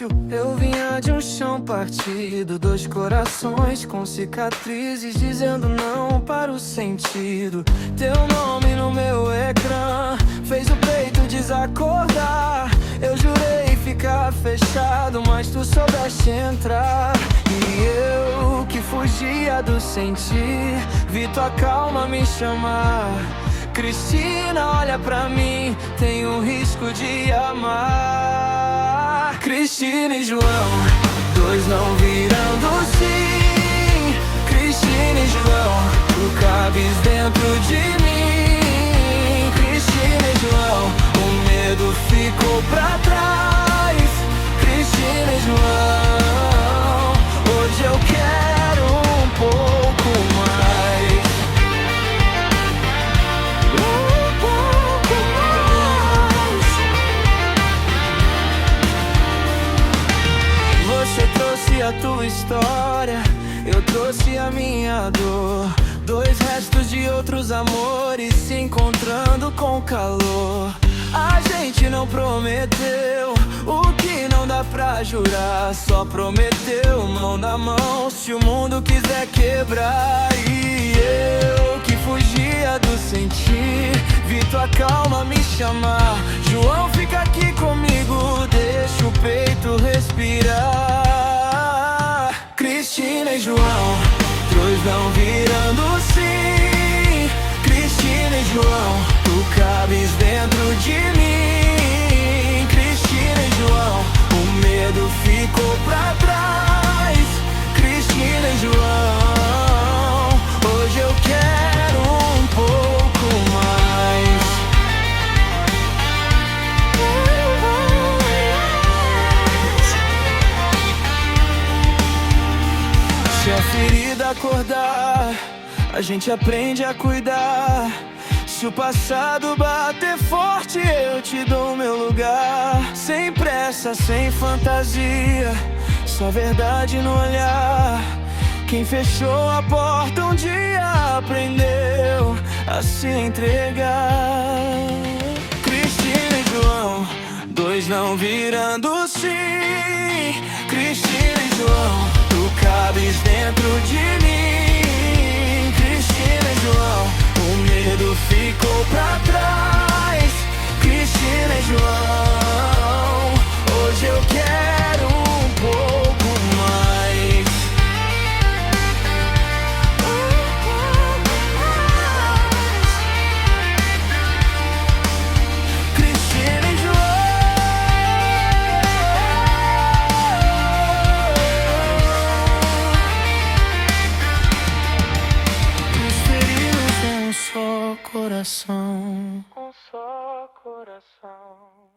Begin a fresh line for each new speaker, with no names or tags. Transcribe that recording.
difícil. Eu vinha de um chão partido, dois corações com cicatrizes, dizendo não para o sentido. Teu nome no meu ecrã fez o peito desacordar. Eu jurei ficar fechado, mas tu soubeste entrar. E eu que fugia do sentir, vi tua calma me chamar. Cristina, olha pra mim, tem um risco de amar. Cristina e João, dois não virando sim. Cristina e João, tu cabes dentro de mim. Cristina e João, o medo ficou pra trás. Cristina e João, hoje eu quero um pouco mais. Você trouxe a tua história, eu trouxe a minha dor. Dois restos de outros amores se encontrando com calor. A gente não prometeu o que não dá pra jurar, só prometeu mão na mão se o mundo quiser quebrar. E eu que fugia do sentir, vi tua calma me chamar. João, fica aqui comigo, deixa o peito respirar. Cristina e João, dois não virando sim. Cristina e João, tu cabes dentro de mim. Cristina e João, o medo ficou pra trás. Cristina e João, hoje eu quero um pouco mais. Se a ferida acordar, a gente aprende a cuidar. Se o passado bater forte, eu te dou meu lugar. Sem pressa, sem fantasia, só verdade no olhar. Quem fechou a porta um dia aprendeu a se entregar. Cristina e João, dois não virando sim. Cristina e João, tu cabes dentro de mim. Cristina e João, o medo ficou pra trás. Cristina e João, hoje eu quero um pouco mais. Cristina e coração, um só coração.